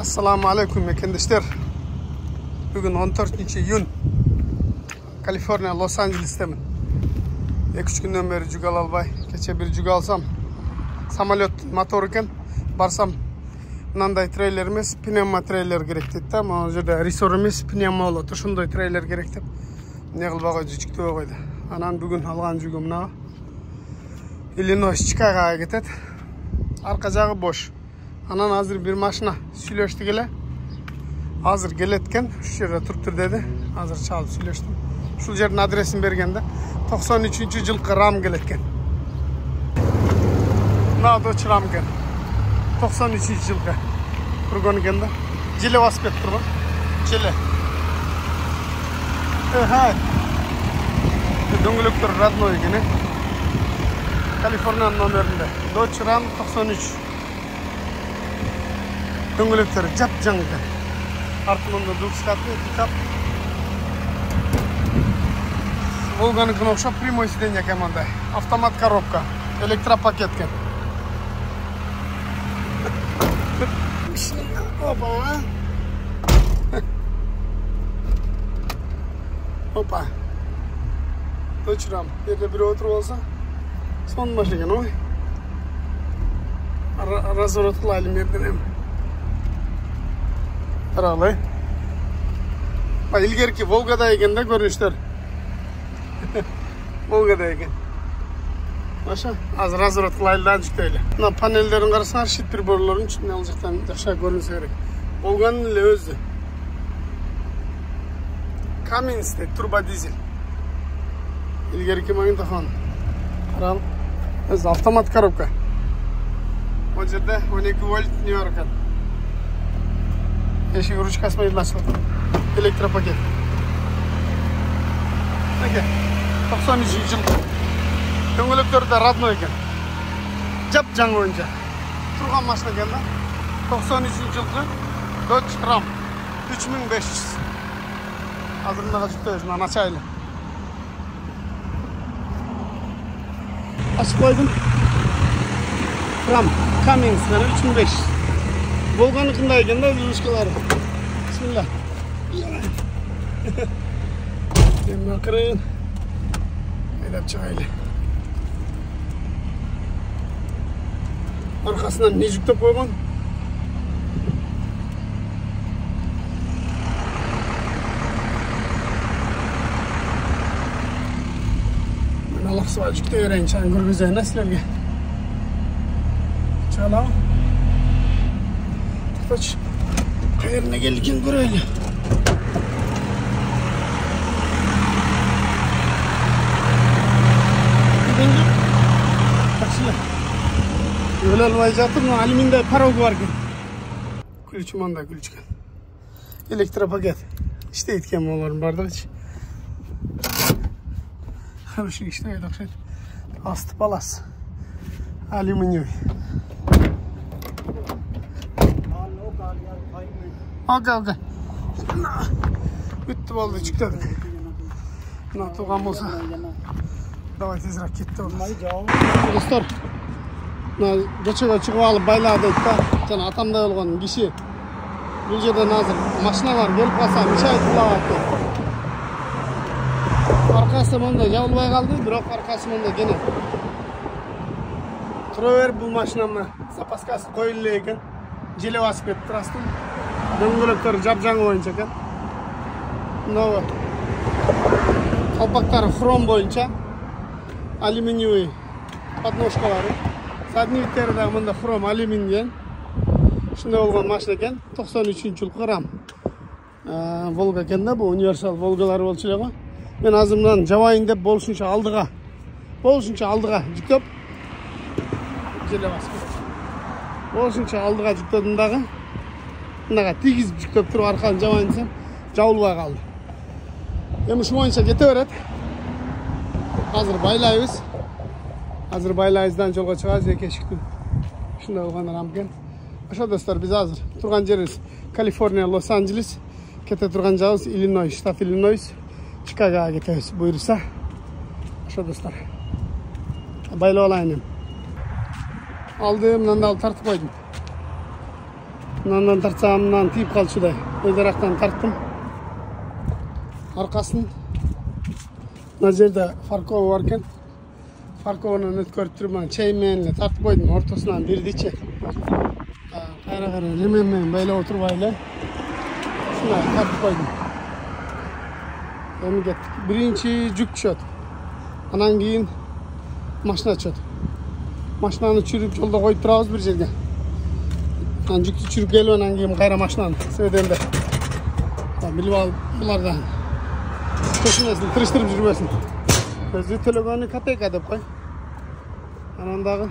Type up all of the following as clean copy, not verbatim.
Assalamu alaikum mekendeshler. Bugün 14 iyun. Kaliforniya, Los Angeles'temin. 2-3 günden beri jugal albay. Kecha bir jugal alsam. Samolyot motor eken. Barsam mınандай trailer emas, pnevma trailer gerek dedi. Ama o жерде ресор емес, pnevma болот. Ошондой трейлер керек деп. Не кылбагай жүктөбөй койду. Анан бүгүн алган жүгү мына Illinois Chicago'ga кетет. Arka jagı boş. Anan hazır bir maşına süйлөштү келе. Hazır geletken şu жерде туруптур dedi. Hazır çalıp süйлөштүм. Şu жердин adresini bергende 93-жылкы ram geletken. Mına Dodge Ram eken. 93-жылкы. Turgon eken da. Jele basıp ketip turma. Jele. Hay. Döngülüktür radnoy eken. Kaliforniya nomerinde. Dodge Ram 93. Döngülüktür jap-жаңы eken. Артында двухскатный пикап. Волганыкына окшоп прямой сиденье экен мындай. Автомат коробка, электропакет экен. Опа. Опа. Точрам. Жерде бирөө отуруп алса, сонун машина экен, ой. Разворот кылайлы мерден эми. Аралай. İlgerki Volga'da eken de görünüşler. Volga'da eken. Başa az razorot kılaylıdan çıktı öyle. Buna panellerin karşısına şit bir boruların içinden alacaktan aşağı görünse gerek. Volga'nın ile özdü. Cummins turbo dizel. İlgerki magnetofon. Aral. Ez avtomat коробка. O жерде 12 volt ne var ekan. Eşik rучкасымен açıldı. Elektropaket. Nege? 93 yıl. Döngülüktür de radno eken. Jap-жаңы oyunca. Turgan maşina eken da. 93 yılkı Dodge Ram 3500. Hazırlığa жүктөбүз, мына açaylı. Açıp koydum. Ram Cummins 3500. Volgan'ıkında eken de rучкалары. Bismillah. Demir kırın. Eylep çıkaylı. Arkasından ne yüktep koyman? Ben Allah sıva yükte öğrenin. Çayın görgüzeyim neslerge. Çala. Tıktaç. Kayırına gelirken göreyle. Öyle almayacağım mı? Alüminde parog var ki. Külçü manda külçü. Elektropaket. İşte etken olanların bardak hiç. Şu işte öyle şey. Astı palas. Alüminyum. Okey. Bitti oldu çıktı. Ne tuğan olsa. Давай tezrak gitti orası. Dostlar. Geçiyor çıkıp alıp bayladı da. Sana atamda olgan kişi. Bu yerden hazır maşinalar gelip kalsa müşahit bulattı. Arkası mında yavulbay kaldı. Biroq arkası mında gene. Turaver bu maşinamı zapaskası koyuldu eken. Jele basıp ketip turasın. Döngülüktür jap-жаңы boyunca eken. Mına kalpaktары хром boyunca. Alüminyum подножкалары. Sadnivitteri de mında хром alüminyum. Şunda olgan maşina eken. 93-жылкы Ram. Volga eken de bu universal Volgaları bolçular. Ben azımdan javayın dep boluşunça aldığa. Жүктөп. Jele basıp. Boluşunça aldığa жүктөдüm dağı. Mındaga tigiz жүктөp turup arkadan javayın desem jabılbay kaldı. Endi şu boyunca kete beret. Hazır baylayız. Hazır baylayızdan jolga çıkabız eki eşiktin. Şunda olgan Ram eken. Aşağı dostlar biz hazır. Turgan жерimiz Kaliforniya, Los Angeles. Kete turgan jagыбыз Illinois, штат Illinois. Chicago'ga ketebиz buyursa. Aşağı dostlar. Baylap alayın. Aldım, mından da tartıp koydum. Мындан тартсам, мынан тиіп қалшыдай. Өйдерақтан тарттым. Арқасын. Мына жерде фаркова бар екен. Фаркованы өткөрүп туруп, чай менен тартып койдум. Ортосунан бирдичи. Кайра ремен менен байлап отурбайлы. Ушундай тартып койдум. Эми кеттик. Биринчи жүк түшөт. Анан кийин машина түшөт. Машинаны чүрүп жолдо коюп турабыз бир жерге. Анан жүктү чүрүп келип анан кийин кайра машинаны сөйдөндөр. Билип алып булардан көшүнөсүн, тырыштырып жүрбөсүн. Өзү төлөгөнү копейка деп кой. Анан дагы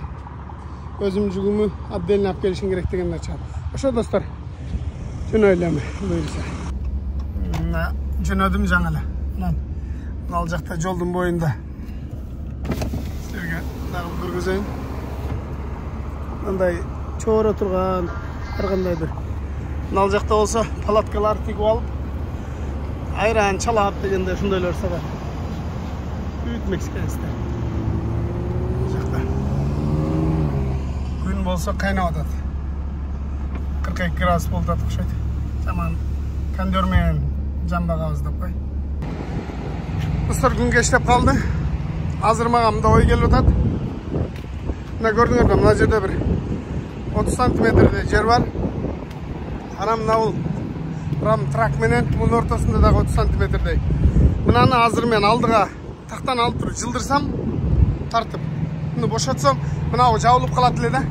өзүм жүгүмү отдельно алып келишим керек дегендер чыгат. Ошо достор. Жөнөйлөмү буйруса. Жөнөдүм жаңы эле. Анан ал жакта жолдун боюнда силерге дагы көргөзөйүн. Мындай чоора турган ар кандайдыр. Ал жакта болсо палаткалар тигип алып, айран чалап дегенде ушундойлор сатат. Үйт мексиканецтер. Бул жакта күн болсо кайнап атат. 42 градус болуп атат окшойт. Жаман кондер менен жамбагабыз деп кой. Достор, күн кештеп калды. Азыр мага мында ой келип атат. Мына көрдүңөрбү, мына жерде бир 30 сантиметрдей жер бар. Анан мына бул трак менен мунун ортосунда дагы 30 сантиметрдей. Мынаны азыр мен алдыга тактан алып туруп жылдырсам, тартып, муну бошотсом, мынау жабылып калат эле да.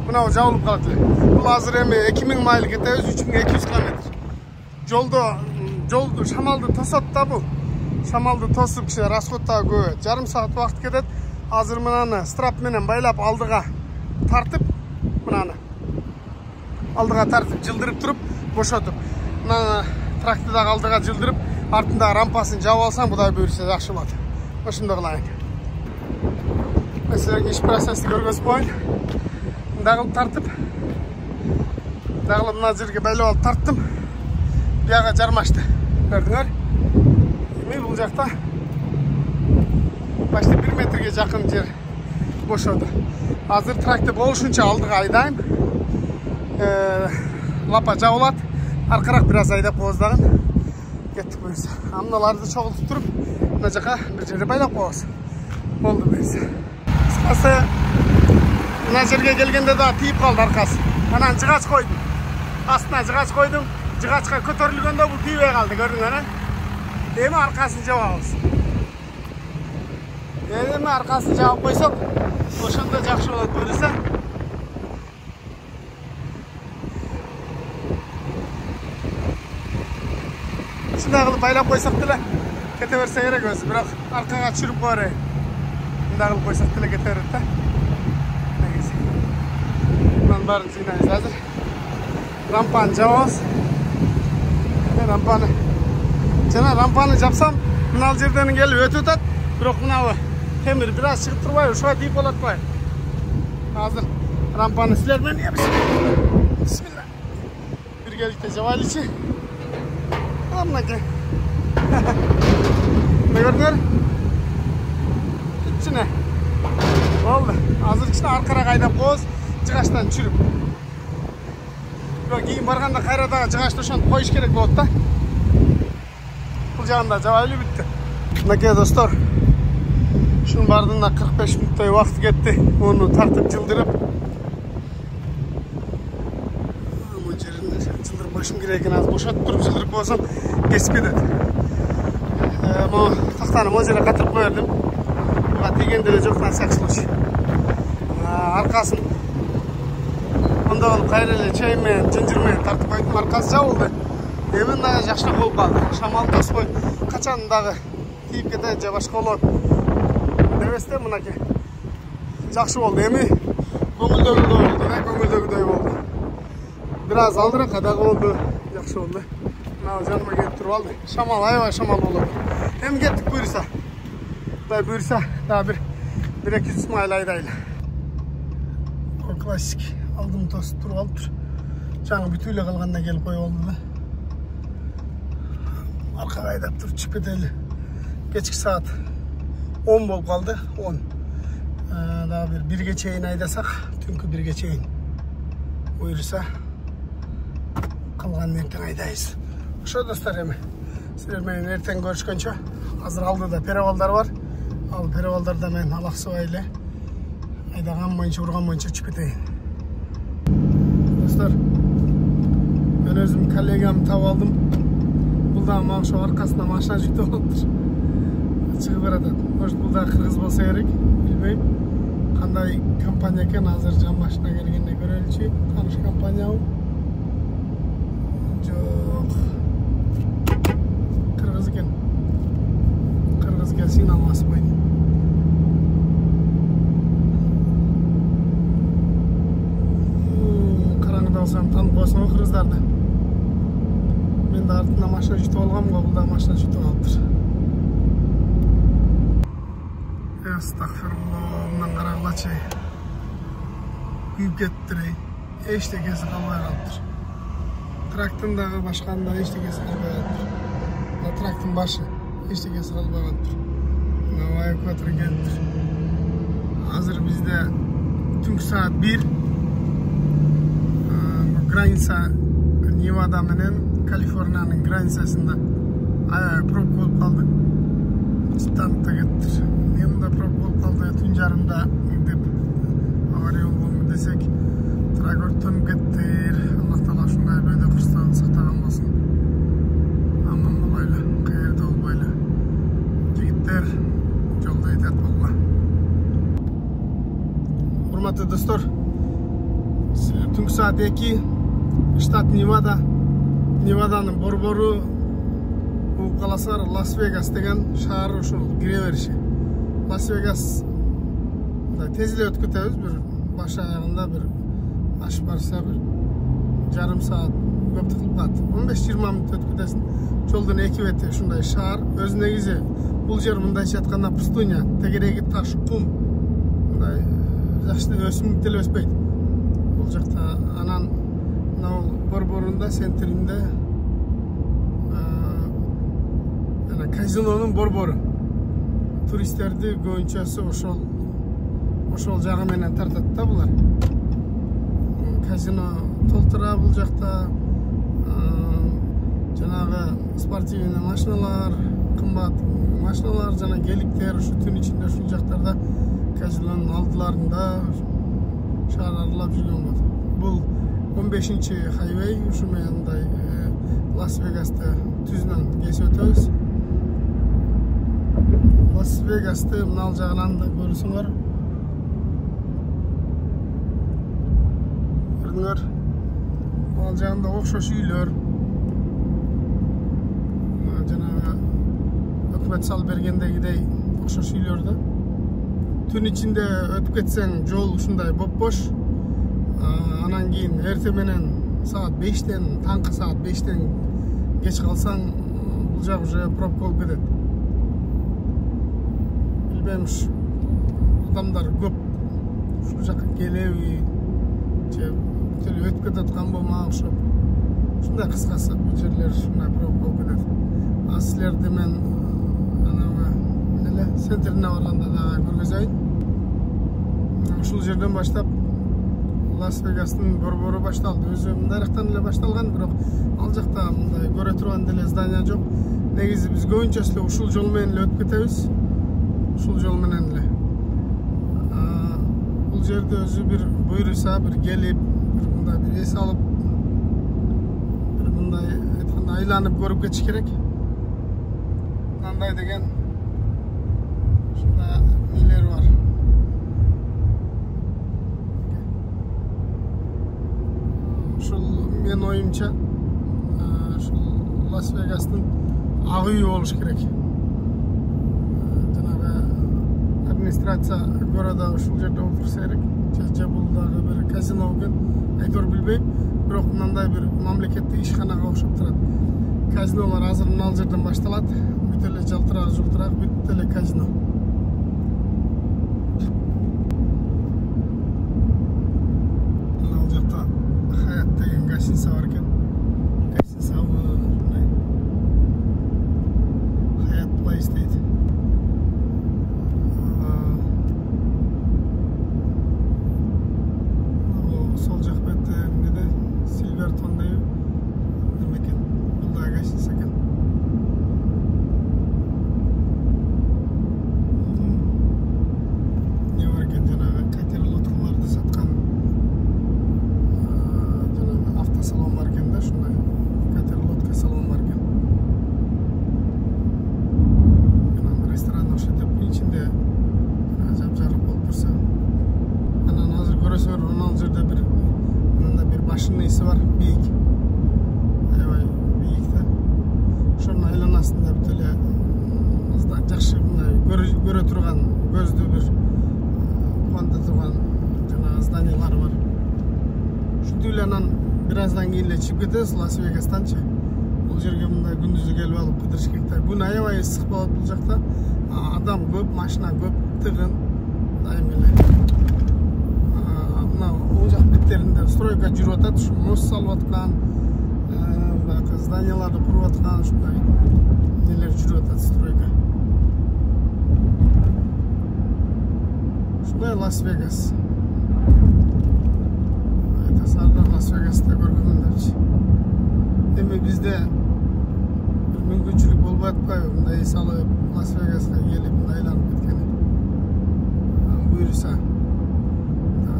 Мынау жабылып калат эле. Бул азыр эми 2000 майл кетебиз, 3200 км. Жолду шамалды тосот да бул. Шамалды тосуп киши расход дагы көп. Жарым саат убакыт кетет. Азыр мынаны страп менен байлап алдыга тартып, мынаны алдыга тартып жылдырып туруп бошотуп, мына тракты дагы алдыга жылдырып, артында рампасын жаап алсам, будай буйрса жакшы болот. Ошондой кылайын. Мен силерге иш процесси көргөзүп коеюн. Дагы тартып, дагы мына жерге байлап алып тарттым. Бияга жармашты. Көрдүңөр? Эми бул жакта почти 1 метрге жакын жер бошоду. Азыр тракты болушунча алдыга айдайм. Лапа жабылат. Аркараак бир аз айдап коебуз дагы. Кеттик буюрса. Мыналарды чогултуп туруп, мына жака бир жерде байлап коебуз. Болду буюрса. Кыскасы, мына жерге келгенде да тийип калды аркасы. Анан жыгач койдум. Астына жыгач койдум. Жыгачка көтөрүлгөндө бул тийбей калды, көрдүңөр, Эми аркасын жабабыз. Эми аркасын жабып койсок, ошондо жакшы болот буюрса. Ушундай кылып байлап койсок деле кете берсе керек өзү, бирок аркага түшүрүп коерейин. Мындай кылып койсок деле кете берет да. Мынанын баарын жыйнайбыз азыр. Рампаны жабабыз. Рампаны жапсам, мына жерден келип өтүп атат. Бирок мынабы темир бир аз чыгып турбайбы, ушуга тийип калат атпайбы? Азыр рампаны силер менен бисмилла. Биргеликте жабайлычы. Мынакей. Көрдүңөр? Ичине. Болду. Азыр кичине аркараак айдап коебуз, жыгачтан түшүрүп. Бирок кийин барганда кайра дагы жыгачты ошентип коюш керек болот да. Бул жагында жабайлы бүттү. Мынакей достор. Шунун бардığında 45 мүнөттөй убакыт кетти. Муну тартып жылдырып. Бул жерин жылдырып коюшум керек экен. Аз бошотуп туруп жылдырып койсом кесип кетет. Могу тактаны могу жерге катырып кое бердим. Буга тийген деле жок, на всякий случай. Аркасын ондой кылып кайра эле чейин менен, жынжыр менен тартып койдум. Аркасы жабылды. Эми дагы жакшыраак болуп калды. Шамал тоспой, качан дагы тийип кетет же башка болот. Дебесте мынакей. Жакшы болду. Эми көңүлдөгүдөй болду. Бир аз алдыраак дагы болду. Жакшы болду. Мына жаныма келип туруп алды. Шамал, аябай шамал болот. Эми кеттик буюрса. Кудай буюрса, дагы бир 200 майл айдайлы. Классик. Алдым тосуп туруп алыптыр. Жаңы бүтүп эле калгандан келип коюп алды да. Аркага айдап туруп чыгып кетели. Кечки саат 10 болуп калды. 10. Дагы бир 1ге чейин айдасак, түнкү 1ге чейин. Буюрса, Қалғанын ертең айдайыз. Ошо достар, эми силер менен эртең көрүшкөнчө. Азыр алдыда перевалдар бар. Ал перевалдарда мен алаксыбай эле айдаган боюнча, урган боюнча чыгып кетейин. Достар, мен өзүм коллегамды таап алдым. Бул да мага ошо аркасына машина жүктөп алыптыр. Чыгып баратат. Может, бул да кыргыз болсо керек, билбейм. Кандай компания экен, азыр жан машина келгенде көрөлүчү. Таныш компаниябы? Жок. Кыргыз экен. Кыргыз келсин алмаспайм. Караңгыда болсам таанып коесуң го кыргыздарды. Мен да артына машина жүктөп алгам го, бул да машина жүктөп алыптыр. Astagfirullah, bundan qaraqlaçı. Kuyup kettir. Eştekesi qalbay qalıptır. Traktındağı başqanda eştekesi qalbay qalıptır. Traktın başı eştekesi qalbay qalıptır. Nava ekvator geliptir. Hazır bizde tüm saat 1 granisa Nevada menen Kaliforniyanın granisasında probka olup kaldı. Stantta gettir. Yanımda probka olup kaldı. Tün jarımda gidip avariya oldu desek traktör tönüp kettir. Allah taala şunday böyle kırstan satagan bolsun. Aman bolaylı, kayerде olbaylı. Jigitler jolda etet bolma. Hurmatly dostlar, түнгі saat 2 штат Невада. Неваданын борбору қаласар Лас-Вегас деген шаар ушул кире бериши. Лас-Вегас тез эле өтүп кетебиз, бир баш аягында бир аш барса бир жарым саат көп кылып калат. 15-20 мүнөт өтүп кетесиң. Жолдун эки бети ушундай шаар. Өзү негизи бул жер мындайча айтканда пустыня, тегереги таш, кум. Мындай жакшы өсүмдүк деле өспөйт. Бул жакта анан борборунда, центринде казинонун борбору. Туристтерди көбүнчөсү ошол жагы менен тартат да булар. Казино толтура бул жакта. Жанагы спортивный машиналар, кымбат машиналар жана геликтер ушу түн ичинде ушул жактарда казинонун алдыларында шаар аралап жүргөн болот. Бул 15-чи хайвей, ушу менен Лас-Вегасты түзүнөн кесип өтөбүз. Лас-Вегасты мынал жагынан да көрүсүңөр. Көрүңөр. Мынал жагында окшош үйлөр. Жанагы өкмөт салып бергендегидей окшош үйлөрдө. Түн ичинде өтүп кетсең, жол ушундай боп-бош. Анан кийин эрте менен саат 5-тен, таңкы саат 5-тен кеч калсаң, бул жак уже пробка болуп кетет. Билбейм, адамдар көп ушул жакка келеби, же бүт эле өтүп кетип атканбы мага окшоп. Ушундай кыскасы бул жерлер ушундай пробка болуп кетет. А силерди мен эле центрине барганда дагы көргөзөйүн. Ушул жерден баштап Лас-Вегастын борбору башталды. Өзү мындайрактан эле башталган, бирок ал жакта мындай көрө турган деле здания жок. Негизи биз көбүнчөсү эле ушул жол менен эле өтүп кетебиз. Ушул жол менен эле. Бул жерде өзү бир буйруса, бир келип, бир мындай бир эс алып, бир мындай айтканда айланып көрүп кетиш керек. Мындай деген ушундай нелер бар. Ушул мен оюмча ушул Лас-Вегастын ак үйү болуш керек. Жанагы администрация города ушул жерде отурса керек. Же бул дагы бир казино экен, айтор билбейм. Бирок мындай бир мамлекеттик ишканага окшоп турат. Казинолор азыр мынал жерден башталат. Бүт эле жалтырак, жултурак, бүт эле казино. Мынал жакта Хаят деген гостиница бар экен. Гостиница Хаят Плейс дейт. Сол жак бетте эмнеде Сильвертон дейт. салон бар екен да, шундай катер лодка салон бар екен. Ресторан окшотуп ичинде жап-жарык болуп турса, анан азыр көрөсүңөр, анал жерде бир машинасы бар, бийик. Аябай бийик да. Ошонун айланасында бүт эле жакшы мындай көрө турган, көздү бир кубанда турган жанагы зданиялар бар. Ушинтип эле анан бир аздан кийин эле чыгып кетебиз Лас-Вегастанчы. Бул жерге мындай күндүзү келип алып кыдырыш керек да. Күн аябай ысык болот бул жакта. Адам көп, машина көп, тыгын, дайым эле. Мына оң жак беттеринде стройка жүрүп атат, ушу мост салып аткан, баягы зданияларды куруп аткан, ушундай нелер жүрүп атат, стройка. Ушундай Лас-Вегас. Тасарда Лас-Вегаста көргөнмүн депчи. Эми бизде бир мүмкүнчүлүк болбой атпайбы, мындай эс алып Лас-Вегаска келип мындай айланып кеткени. Буюрса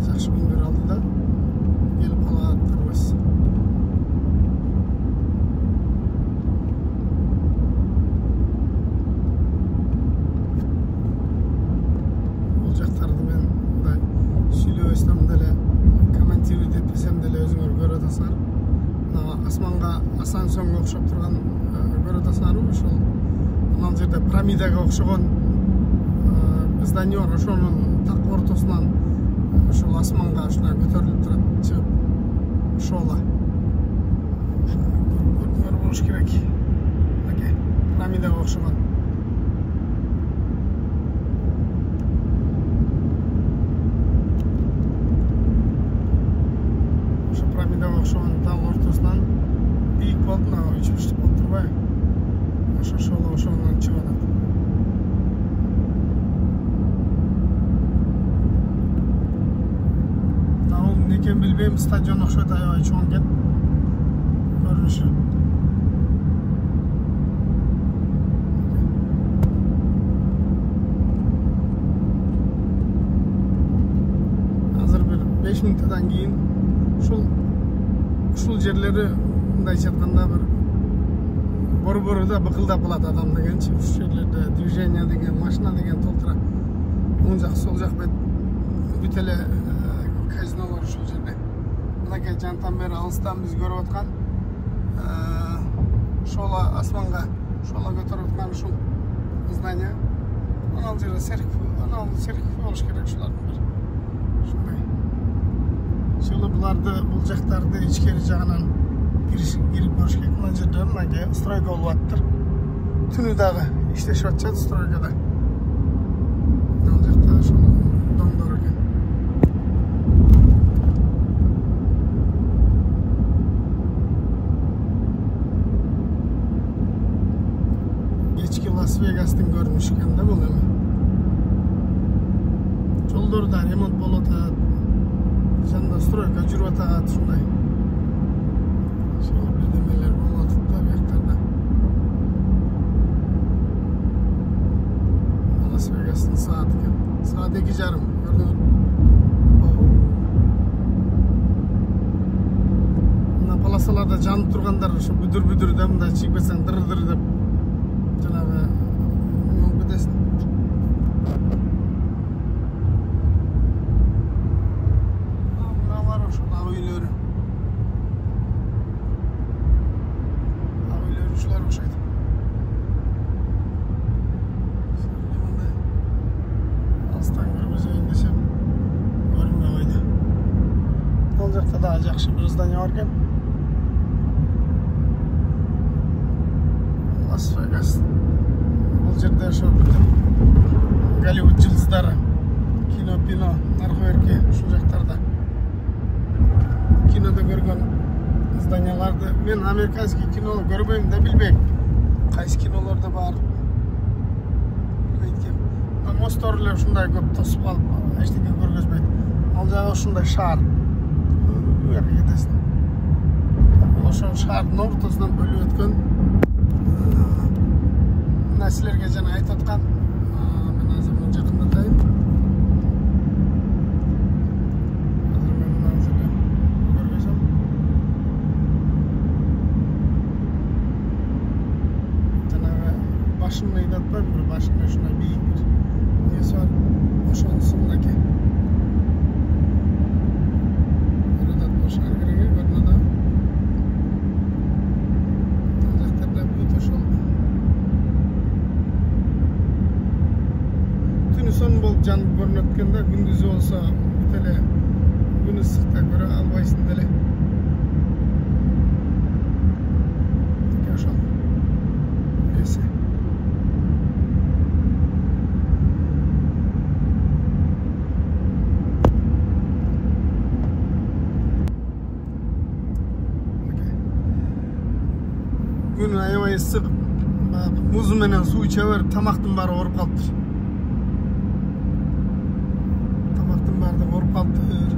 жакшы күндөр алдыда келип калаттырбыз. Бул жактарды мен мындай сүйлөбөстөн деле комментировать этпесем деле өзүңөр көрө атасыңар. Мына асманга Асансонго окшоп турган көрө атасыңарбы? Ошол анал жерде пирамидага окшогон здание бар, ошонун так ортосунан ошол асманга ушундай көтөрүлүп турат, чыгып шола. Көрүнгөр болуш керек. Мынакей пирамидага окшогон. Ошо пирамидага окшогон там ортосунан бийик болуп, мына 3-3 болуп турбайбы? Ошо шола ошонун чыгып атат. Некен билбейм, стадион окшойт, аябай чоң экен көрүнүшү. Азыр бир 5 минуттан кийин ушул жерлери мындайча айтканда бир борбору да быкылдап калат адам дегенчи. Ушул жерлерде движение деген, машина деген толтура. Оң жак, сол жак бет бүт эле казинолор ушул жерде. Мынакей жантан бери алыстан биз көрүп аткан шола асманга шола көтөрүп аткан ушул здание. Анал жерде церковь болуш керек ушулардын бир. Ушундай. Шылы буларды, бул жактарды ичкери жагынан кирип көрүш керек. Мына жерде мынакей стройка болуп аттыр. Түнү дагы иштешип атышат стройкада. Анал жакта ошол домдор экен. Лас-Вегастын көрүнүшү экен да бул эми. Жолдорда ремонт болуп атат. Жанында стройка жүрүп атат, ушундай. Ошол бирдемелер болуп атат да бияктарда. Лас-Вегастын саат экен. Саат 2:30 көрдүңөр. Мына полосаларда жанып тургандар ошо бүдүр да мындай чыгып кетсең дыр деп жанагы болуп кетесиң. Мыналар ошол ак үйлөрү. Ак үйлөрү ушулар окшойт. Алыстан көргөзөйүн десем көрүнбөй койду. Бул жакта да жакшы бир здание бар экен. Лас-Вегас. Бул жерде ошо Голливуд жылдыздары, кино, наркы берки ушул жактарда. Кинодо көргөн зданияларды мен американский кино көрбөйм да билбейм. Кайсы кинолордо бар. Мосттор эле ушундай көп тосуп алып, эчтеке көргөзбөйт. Ал жагы ушундай шаар. Буяка кетесиң. Ошол шаардын ортосунан бөлүп өткөн нерселерге жана айтып аткан. Мен азыр муну жакындатайын. Азыр мен мына жерде көргөзөм. башымды айдатпайм, бир башымда ушундай бийик бир нерсе бар. Ошонусу мынакей. Burada boşar gerek görünüyor da. Tacaklarda büyük ошол. Түнү сон болуп жанып көрүнөт экен да, күндүзү болсо бүт эле күн ысыкта көрө албайсың деле. Ошол. Нерсе. Gün аябай ысык. Музу менен суу иче берип, тамактын баары ооруп калыптыр. Тамактын баары ооруп калыптыр.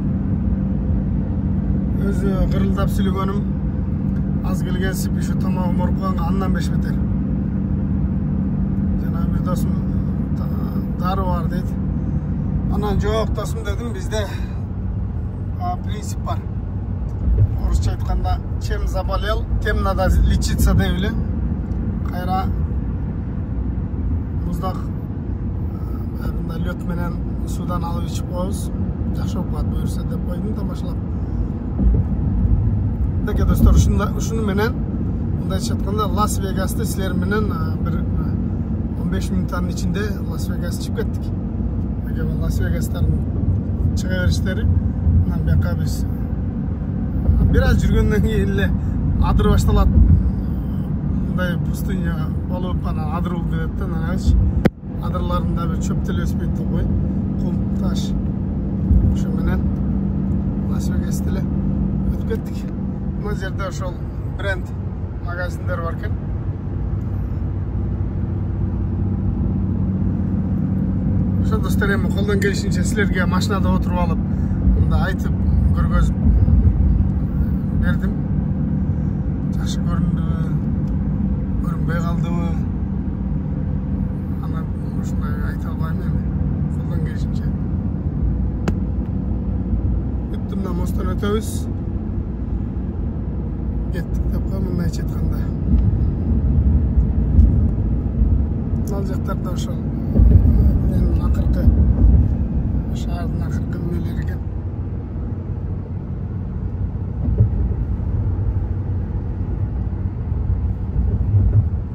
Өзү кырылдап сүйлөгөнүм аз келгенсип, ушу тамагым ооруп калганга андан беш бетер. Жана бир досум дары бар дейт. Анан жок досум дедим, бизде принцип бар. Орусча айтканда, чем заболел, тем надо лечиться деп эле. Кайра муздак лёт менен судан алып ичип коебуз. Жакшы болуп калат буюрса деп койдум тамашалап. Деке достор, ушуну менен мындайча айтканда Лас-Вегаста силер менен бир 15 минуттан ичинде Лас-Вегас чыгып кеттик. Деке Лас-Вегастардын чыга бериштери анан бияка биз бир аз жүргөндөн кийин эле адыр башталат. Мындай пустыня болуп анан адыр болуп кетет да, анан адырларында бир чөп деле өспөйт го, кум, таш. Ошо менен Лас-Вегасты эле өтүп кеттик. Мына жерде ошол бренд магазиндер бар экен. Ошо достор, эми колдон келишинче силерге машинада отуруп алып, мындай айтып көргөзүп бердим. Жакшы көрүндүбү, көрүнбөй калдыбы? Анан ушундай айта албайм эми, колдон келишинче. Бүттү, мына мосттон өтөбүз. Кеттик деп кой, мындайча айтканда. Ал жактарда ошол менин акыркы шаардын акыркы эмелери экен.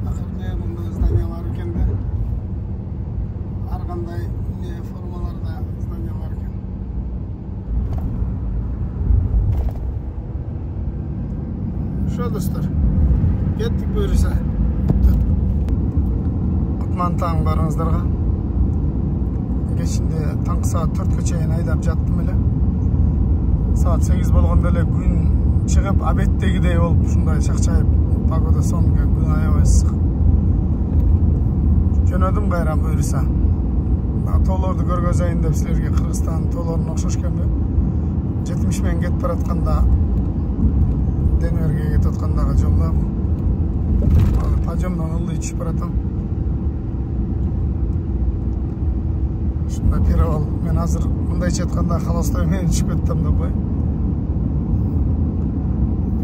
Акыркы мындай зданиялар экен да. Ар кандай формаларда зданиялар экен. Ошо достор, кеттик буюрса. Кутман таң барыңыздарга. Кечинде таңкы саат 4-кө чейин айдап жаттым эле. Саат 8 болгондо эле күн чыгып, абеттегидей болуп, ушундай чакчайып, погода сонуга күн аябай ысык. Жөнөдүм кайра буюрса. Тоолорду көргөзөйүн деп силерге, Кыргызстан тоолоруна окшош экенби? 70 менен кетип баратканда, Денверге кетип аткандагы жолдо подъемдон ылдый түшүп баратам. Ушундай перевал. Мен азыр мындайча айтканда холостой менен түшүп кеттим деп кой.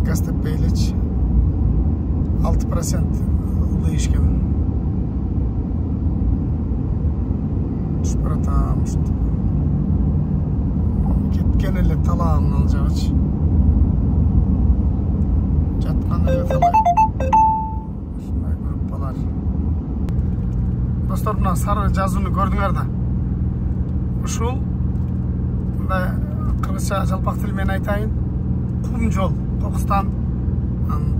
Гастеппей элечи 6% ылдый ишкен. Түшүп баратам ушинтип. Кеткен эле талаамын ал жагычы. Жаткан эле талай. Ушундай группалар. Достор, мына сары жазууну көрдүңөр да. Ушул мындай кыргызча жалпак тил менен айтайын, кум жол, Кокустан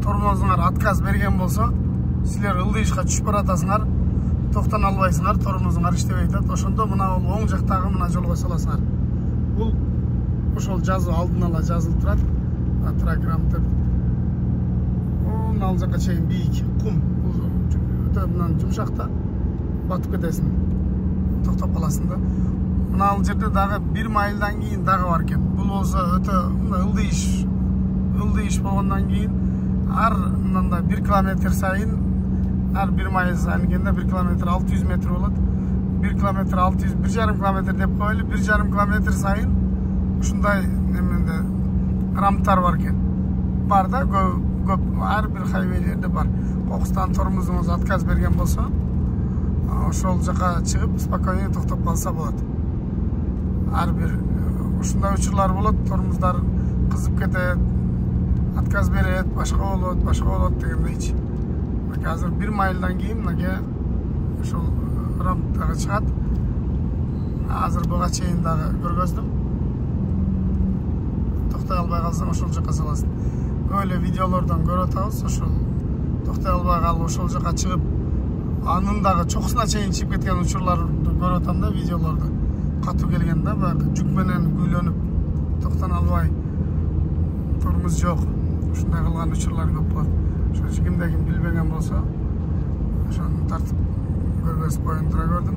тормозуңар отказ берген болсо, силер ылдый ишка түшүп баратасыңар, токтон албайсыңар, тормозуңар иштебей атат. Ошондо мына оң жактагы мына жолго саласыңар. Бул ошол жазуу алдын ала жазылып турат. Траграмм деп. Ал жака чейин бийик, кум. Өтө мындан жумшакта батып кетесиң. Токтоп каласың да. Мына ал жерде дагы 1 майлдан кийин дагы бар экен. Бул болсо өтө ылдый иш болгондон кийин ар мындай 1 километр сайын, ар 1 майл сайын кенде 1 километр 600 метр болот. 1 километр 600, 1,5 километр деп коелу, 1,5 километр сайын ушундай неменде рамптар бар экен. Бар да, көп ар бир хайвейлерде бар. Кокустан тормозуңуз отказ берген болсо, ошол жака чыгып спокойно токтоп калса болот. Ар бир ушундай учурлар болот, тормоздар кызып кетет, отказ берет, башка болот дегендейчи. Азыр 1 майлдан кийин мынакей ошол рамптагы чыгат. Азыр буга чейин дагы көргөздүм. Токтой албай калсаң ошол жака саласың. Көп эле видеолордон көрүп атабыз, ошол токтой албай калып ошол жака чыгып, анын дагы чокусуна чейин чыгып кеткен учурларды көрүп атам да, видеолорду. Катуу келген да, баягы жүк менен күйлөнүп, токтон албай, тормоз жок. Ушундай кылган учурлар көп болот. Ошо кимде ким билбеген болсо, ошону тартып көргөзүп коюн тура көрдүм.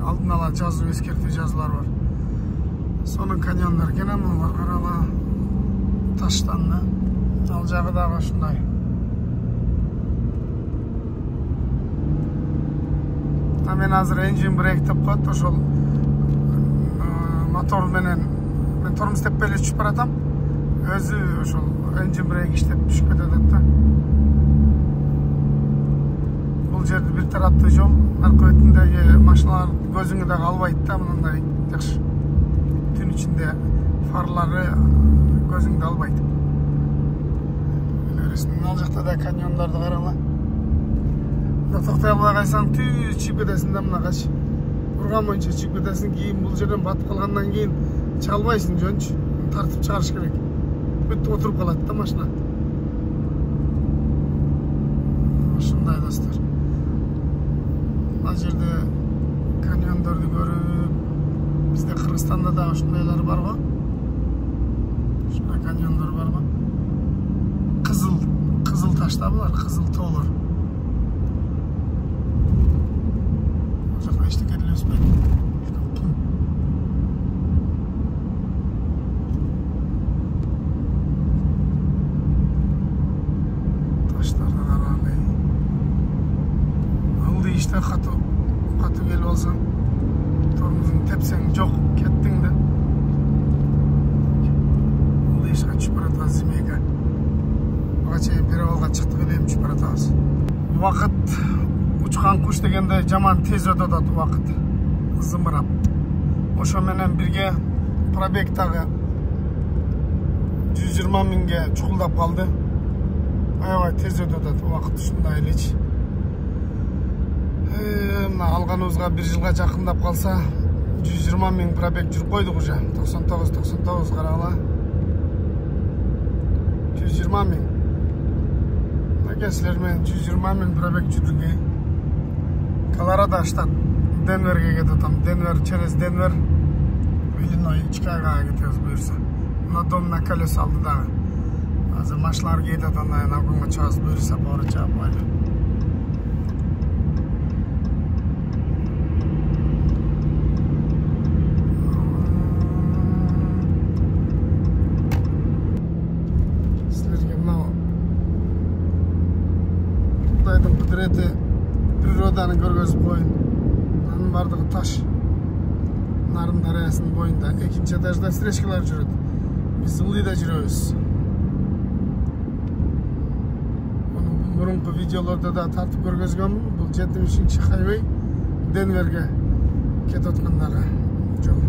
Алдын ала жазуу, эскертүү жазуулар бар. Сонун каньондар экен, мунулар карала таштан да. Ал жагы дагы ушундай. Мен азыр engine brake деп коет, ошол мотор менен мен тормоз теппей эле түшүп баратам. Өзү ошол engine brake иштеп түшүп кетет да. Бул жерде бир тараптуу жол, арка бетиндеги машиналар көзүңү дагы албайт да, мындай жакшы. Түн ичинде фарлары көзүңдү албайт. Ал жакта да каньондарды карала. Токтой албай калсаң түз чыгып кетесиң да, мынакачы. Урган боюнча чыгып кетесиң, кийин бул жерден батып калгандан кийин чыга албайсың, жөнчү. Тартып чыгарыш керек. Бүт отуруп калат да машина. Ушундай достор. Ал жерде каньондорду көрүп, бизде Кыргызстанда да ушундайлар бар го. Ушундай каньондор бар го. Кызыл ташта булар, кызыл тоолор. Eşlik ediliyoruz belki. Taşlarda karanlığı. Aldı işte katı gel olsan. Tormozun tepsen çok kettin de. Aldı işte çıp arataz zimeyga. Bakaçayım Perevalga çıktık eleyim çıp arataz. Vakit Uçkan kuş degende жаман tez ötөт убакыт, зымырап. Ошо менен бирге пробегтагы 120 миңге чукулдап калды. Аябай тез өтөт убакыт, ушундай элечи. Мына алганыбызга 1 жылга жакындап калса, 120 миң пробег жүрүп койдук уже. 99 карагыла. 120 миң. Агеслер менен 120 миң пробег жүргөн. Колорадо штат, Денверге кететам. Денвер через Денвер, Иллиной, Чикагоға кетебиз буюрса. Мына дом на колесо алды дагы. Азыр машиналар кетет, андан акынга чыгабыз буюрса, баары чыгып кайды. Силерге мына Кудайдын кудурети природаны көргөзүп коюн. Анын бардыгы таш. Нарын дарыясынын боюнда 2-нчи этажда встречкалар жүрөт. Биз ылдыйда жүрөбүз. Муну мурунку видеолордо да тартып көргөзгөнмүн. Бул 70-чи хайвей Денверге кетип аткандагы жол.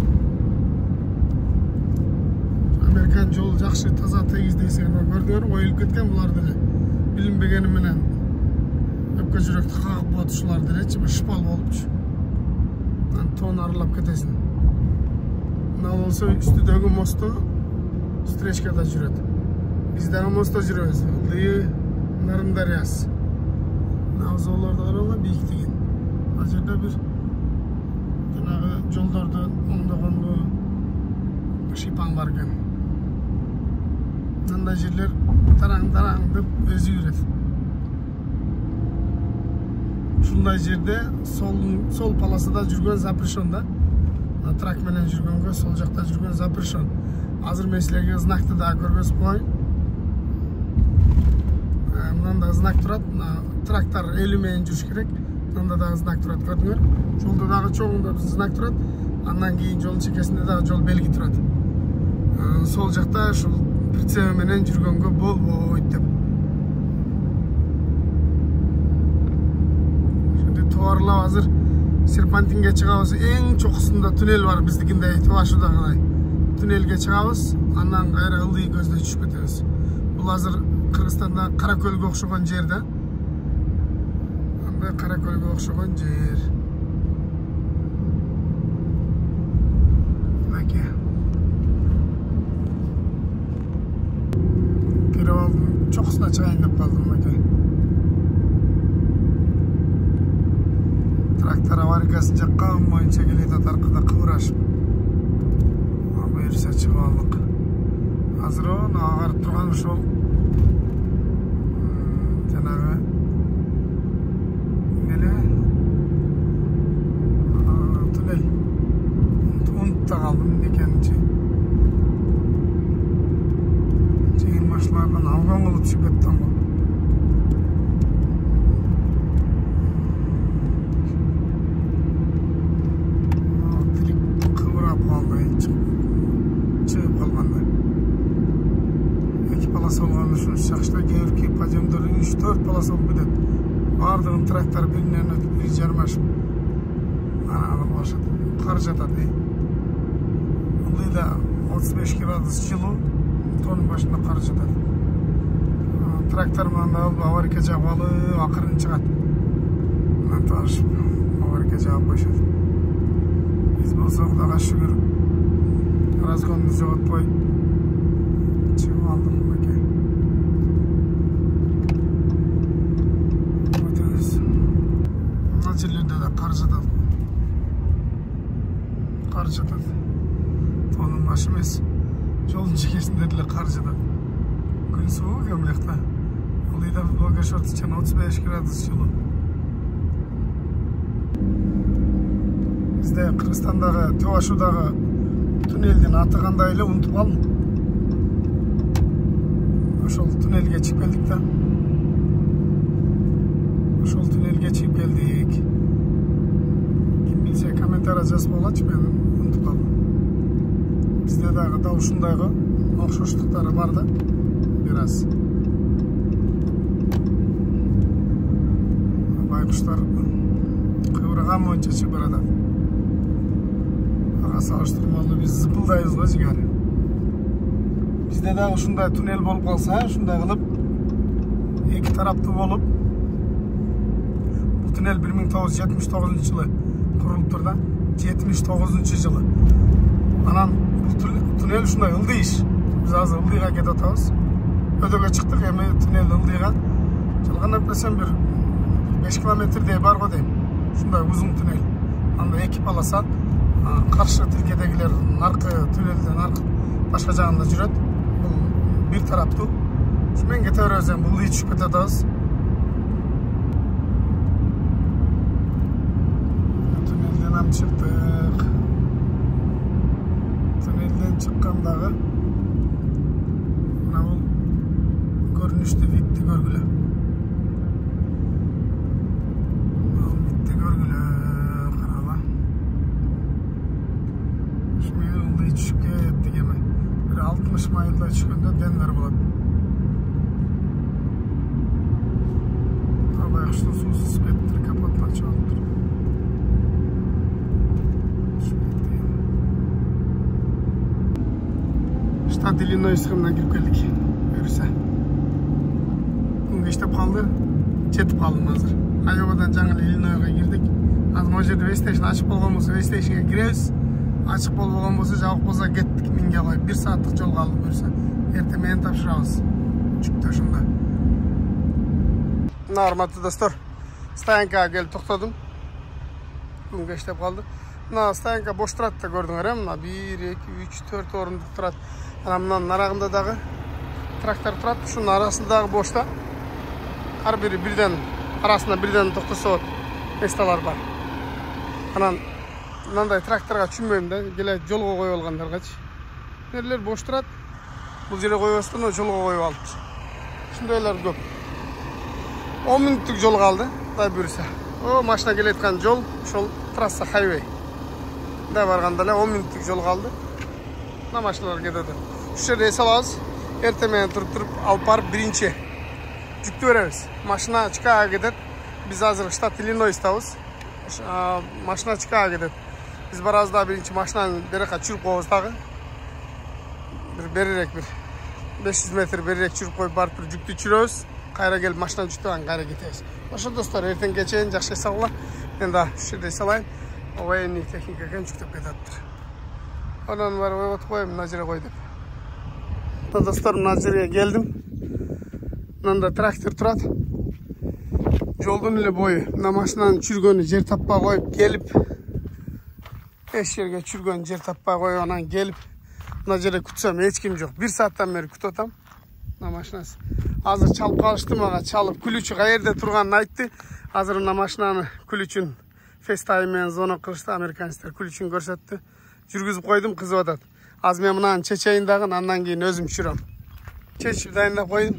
Американ жол жакшы, таза, тегиз десең, көрдүңөр, оюлуп кеткен булар деле. Билинбегени менен өпкө жүрөктү кагып болот ушулар делечи, шпал болупчу. Тоон арылап кетесиң. Мына болсо үстүдөгү мостто встречкада жүрөт. Биз дагы мостто жүрөбүз. Ылдый Нарын дарыясы. Мына зоолорду карагыла, бийиктигин. Ал жерде бир жанагы жолдорду оңдогонду шипаң бар экен. Мындай жерлер тараң деп өзү жүрөт. Ушундай жерде сол полосада жүргөн запрещен да. Трак менен жүргөнгө сол жакта жүргөн запрещен. Азыр мен силерге знакты да көргөзүп коюн. Мында знак турат, трактор 50 менен жүрүш керек. Мында дагы знак турат, көрдүңөр. Жолдо дагы чоңунда знак турат. Андан кийин жолдун чекесинде дагы жол белги турат. Сол жакта ушул прицеп менен жүргөнгө болбойт деп. товарлап азыр серпантинге чыгабыз. Эң чокусунда туннель бар биздикинде, Тывашуудагыдай. Туннелге чыгабыз, андан кайра ылдый көздөй түшүп кетебиз. Бул азыр Кыргызстанда Каракөлгө окшогон жер да. Андай Каракөлгө окшогон жер. Мынакей. Перевалдын чокусуна чыгайын деп калдым, мынакей. Трактор авариясын жаккан боюнча келет аркада кыбырашып. Буюрса чыгып алдык. Азыр агарып турган ошол жанагы эмеле туннель. Унутта калдым экенинчи. Жеңил машиналардан алган кылып түшүп кеттим го. Шақшта кейірке подъемдары 3-4 полоса болып кетеді. Бардығын трактор бірінен өтіп, бірі жармашып. Анағын башады. Қар жатады. Ылдыйда 35 градус жылу, тоның башында қар жатады. Трактор мынанда авария жабалы, ақырын шығады. Мынан ташып, авария жабып қойшады. Біз болса құдаға шүгір. Разгонды жоғытпай шығып алдым. Жерлерде де қар жатады. Қар жатады. Тоның башы емес, жолдың шекесінде де қар жатады. Күн суық көмлекті. Ылдыйда футболка шорты чан 35 градус жылу. Бізде Кыргызстандағы, Тывашуудағы туннелден аты кандай эле унутуп калдым. Ошол туннелге чыгып келдик да. Ошол туннелге чыгып келдик. Ким билсе комментарий жазып болочу, мен унутуп калдым. Бизде дагы да ушундайгы окшоштуктары бар да, бир аз. Байкуштар кыбырган боюнча чыгып баратат. Ага салыштырмалуу биз зыпылдайбыз го жигер. Бизде дагы ушундай туннель болуп калса, ушундай кылып эки тараптуу болуп, туннель 1979 жылы курулуптур да, 79 жылы. Анан бул туннель ушундай ылдый иш. Биз азыр ылдыйга кетип атабыз. Өдөгө чыктык, эми туннель ылдыйга. Жалган эплесем бир 5 километрдей бар го дейм. Ушундай узун туннель. Анда эки полоса, каршы тилкедегилер наркы туннелден аркы башка жагында жүрөт. Бул бир тараптуу. Мен кете беребиз, ылдый түшүп кете атабыз. Çıktık. Tünelden çıkkandagı mına bul görünüştü bitti görgülü. Bitti görgülü. Karala. Şimdi ıldıy düşüp kettik emi. Bir 60 mailda çıkında Denver болады. Абай что сусыз кетти, капотна чалып тур. Штат Иллинойс кымынан кирип келдик. Буюрса. Күн кечтеп калды. Жетип калдым азыр. Айовадан жаңы Иллинойга кирдик. Азыр могу жерде вестейшн ачык болгон болсо вестейшнге киребиз. Ачык болбогон болсо, жабык болсо кеттик. Минге коюп 1 сааттык жол калды буюрса. Эртең менен тапшырабыз. Жүктө ошондо. Мына урматтуу достор, стоянкага келип токтодум. Күн кечтеп калды. Мына стоянка бош турат да көрдүңөр, мына 1, 2, 3, 4 орундук турат. Анан мынанын нарагында дагы трактор турат. Ушунун арасындагы бошта. Ар бири бирден арасында бирден токтосо болот. Месталар бар. Анан мындай тракторга түшүнбөйм да, келе жолго коюп алгандаргачы. Нерлер бош турат. Бул жерге койбостон жолго коюп алыпчы. Ушундайлар көп. 10 мүнөттүк жол калды. Дай буюрса. О, машина келеткан жол, ошол трасса хайвей. Да барганда эле 10 мүнөттүк жол калды. Мына машиналар кетет. Ушу жерде эс алабыз. Эртең менен туруп алып барып биринчи жүктү беребиз. Машина Чикагого кетет. Биз азыр штат Иллинойстабыз. Машина чыккан кетет. Биз барабыз да биринчи машинаны беракка чүрүп коебуз дагы. Берирээк 500 метр берирээк чүрүп коюп барып бир жүктү чүрөбүз. Кайра келип машина жүктөп анан кайра кетебиз. Ошо достор, эртеңге чейин жакшы эсалгыла. Мен да ушул жерде салайын. Военный техника экен жүктөп кетиптир. Анан барып ойготуп коем, мына жерге кой деп. Достор, мына жерге келдим. Мында трактор турат. Жолдун эле бою. Мына машинанын чүргөнү жер таппай коюп келип, эч жерге чүргөн жер таппай коюп анан келип, мына жерде күтсөм эч ким жок. 1 сааттан бери күтүп атам. Мына машинасы. Азыр чалып калышты мага, чалып күлүчү каерде турганын айтты. Азыр мына машинаны күлүчүн FaceTime менен звонок кылышты, американецтер күлүчүн көрсөттү. Жүргүзүп койдум, кызып атат. Азыр мен мынаны чечейин дагы, андан кийин өзүм чүрөм. Чечип дайындап койдум.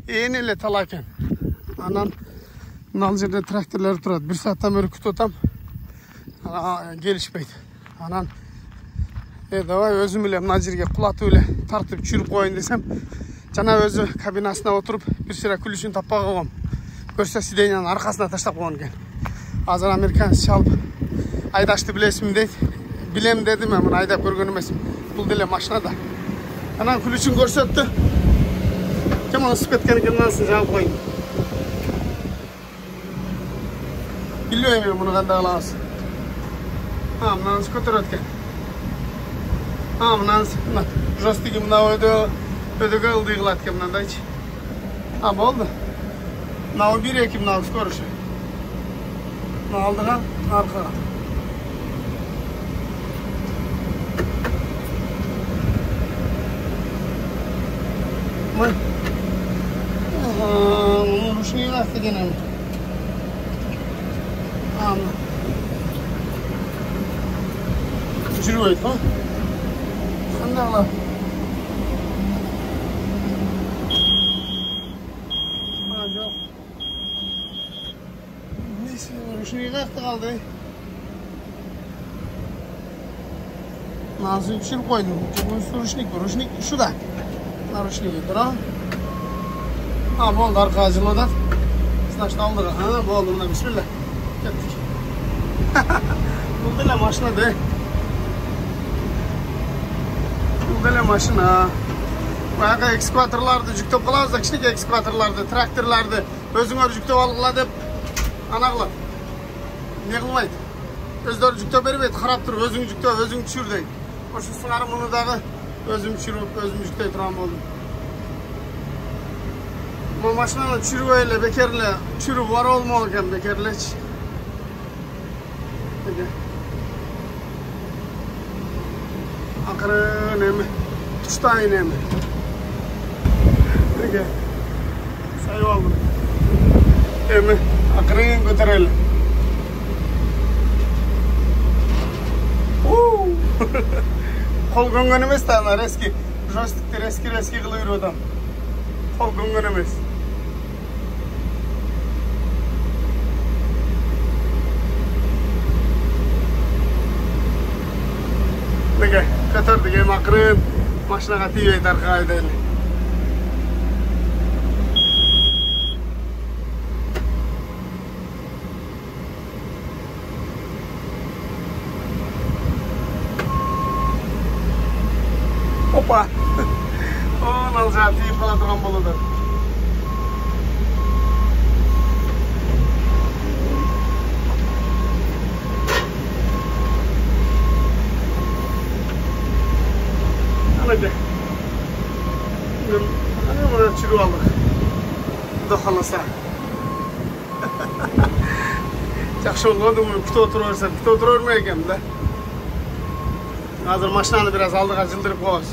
Эне эле тала экен. Анан мына жерде тракторлор турат. 1 сааттан бери күтүп атам. Келишпейт. Анан давай өзүм эле мына жерге кулатып эле тартып чүрүп коеюн десем, жана өзү кабинасына отуруп бир сыра күлүшүн таппай койгом. Көрсө сиденьянын аркасына таштап койгон экен. Азыр американец чалып айдашты билесизби дейт. Билем дедим, мен муну айдап көргөн эмесмин. Бул деле машинада. Анан күлүчүн көрсөттү. Жаман ысып кеткен экен, анысын жаап коюн. Билбейм муну кандай кылабыз. Мынаны көтөрөт экен. Мынаны жостиги мына өдөгө ылдый кылат экен мындайчы. Болду. Мына 1-2 мына скоросу. Мына алдыга, аркага. Ручные ласты генем. Жүрөйт, кандай кылам? Жок. Несі, ручные каякта калды. Назы түшүрүп койдум. Ручник ушуда. Наручники тура. Болду, аркага жылып атат. Значит, алдыга. Болду, мына бисмилла. Кеттик. Бул деле машина да. Бул деле машина. Баягы экскаваторларды жүктөп калабыз да, кичинекей экскаваторларды, тракторларды өзүңөр жүктөп алгыла деп ана кылат. Не кылбайт. Өздөрү жүктөп бербейт, карап туруп өзүң жүктөп, өзүң түшүр дейт. Ошо сыңары муну дагы өзүм чүрүп, өзүм жүктөй турган болдум. Бул машинаны чүрбөй эле бекер эле чүрүп бар болмок экен, бекер элечи. Акырын эми туштайын эми. Сайып алдым. Эми акырын көтөрөлү. Кол көңгөн эмес да, ана резки жостикти резки кылып жүрүп атам. Кол көңгөн эмес. Неге көтөрдүк, эми акырын машинага тийбейт, аркага айдайлы. Опа! Ал жака тийип кала турган болду. Ana çürü aldık. Dokalasa. Жақсы oldu mu? Kütü oturuyorsa, kütü oturuyormayken de. Hazır maşinanı biraz aldığa jıldırıp koyuz.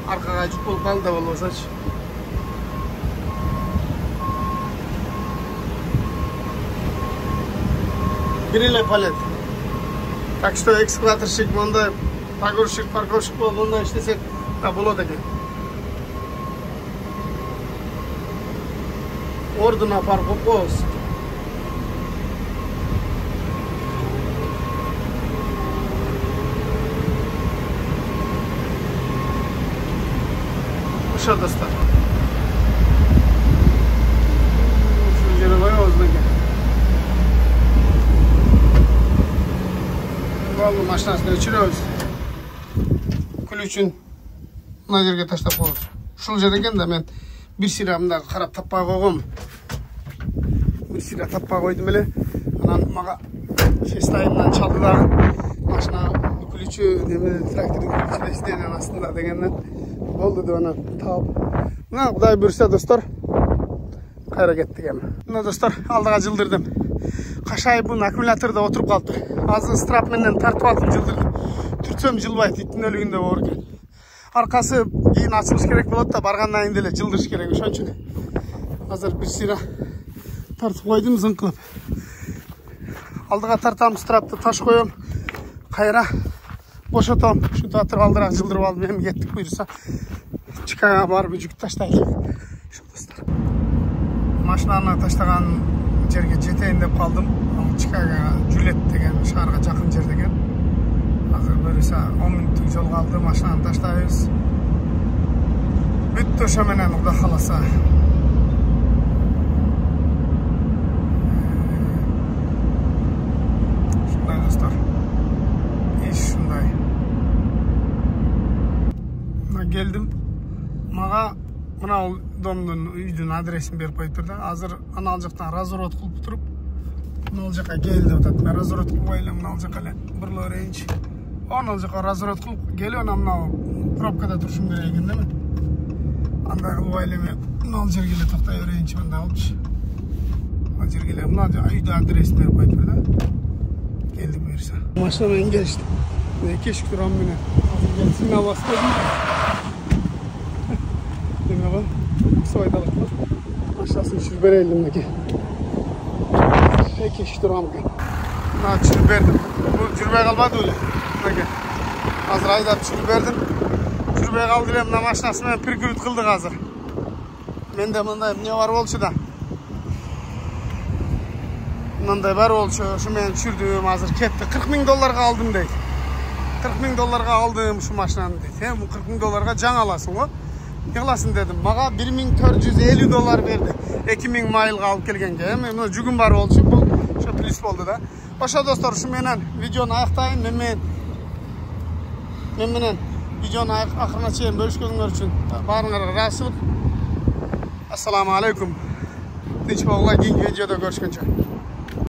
Arkaga jük bolup kaldı da olmasaç. Biriyle palet. Так что экскаваторщик, монда погрузчик, парковщик болуп, монда иштесек, болот экен. Ордуна апарып коебуз. Ошо достор. Ушул жерге коебуз экен. Oldu maşinasını öçürüyoruz. Ключін мына жерге таштап қойыңыз. Ушул жер экен да мен бир сыйра мында карап таппай койгом. Бир сыйра таппай койдум эле. Анан мага фестайымдан чалды дагы. Машина ключі неме трактордун ключү стенин астында дегенден болду деп анан таап. Мына Кудай буйрса достор кайра кеттик эми. Мына достор алдыга жылдырдым. Кашайбын аккумуляторда отуруп калыптыр. Азыр страп менен тартып алдым жылдырдым. Түртсөм жылбайт, иттин өлүгүндө бар экен. Аркасы кийин ачылыш керек болот да, баргандан кийин деле жылдырыш керек. Ошон үчүн азыр бир сыйра тартып койдум зыңкылып. Алдыга тартам, страпты таш коем. Кайра бошотом. Ушинтип атып алдыраак жылдырып алдым. Эми кеттик буйрса. Чикага барып жүк таштайлы. Ошо достор. Машинаны таштаган жерге жетейин деп калдым. Чикага Жулет деген шаарга жакын жер деген. Азыр буйрса 10 мүнөттүк жол калды. Машинаны таштайбыз. Бүттү ошо менен Кудай кааласа. Ушундай достор. Иш ушундай. Мына келдим. Мага мына домдун үйдүн адресин берип коюптур да. Азыр анал жактан разворот кылып туруп, мына жака кел деп атат. Мен разворот кылбай эле мына жака эле буруло берейинчи. Анал жака разворот кылып келип анан мына пробкада турушум керек экен да мен. Андай кылбай эле мен мына жерге эле токтой берейинчи мындай болчу. Мына жерге эле мына үйдүн адресин берип коюптур да. Келдик буйрса. Машина менен келиштим. Кечки турам менен. Азыр келсин албаспайдым. Demek o, soydalık var. Aşağısını çürü bereydim meki. Peki iş duram ki. Na çürü berdim. Bu çürübey kalmadı öyle. Meki. Hazır ayda çürü berdim. Çürübey kaldı ile mına maşinası men pirkürüt kıldık hazır. Men de mındayım ne var olçu da. Mınday var olçu. Şu men çürdüm hazır ketti. $40.000 aldım deydi. $40.000 aldım şu maşinanı deydi. Hem bu $40.000 can alasın o. Yıkılasın dedim. Maga $1.450 verdi. 2.000 mayılga alıp kelgenge. Hemen жүгүм бар olçu. Bu şu plus boldu da. Oşa dostlar şu menen videonu ayaktayın. Men menen videonu ahırına çeyin bölüşkönüңөр üçün barыңarga rahatçılık. Assalamu alaikum. Tinch bolgula keyingi videoda görüşkөнчө.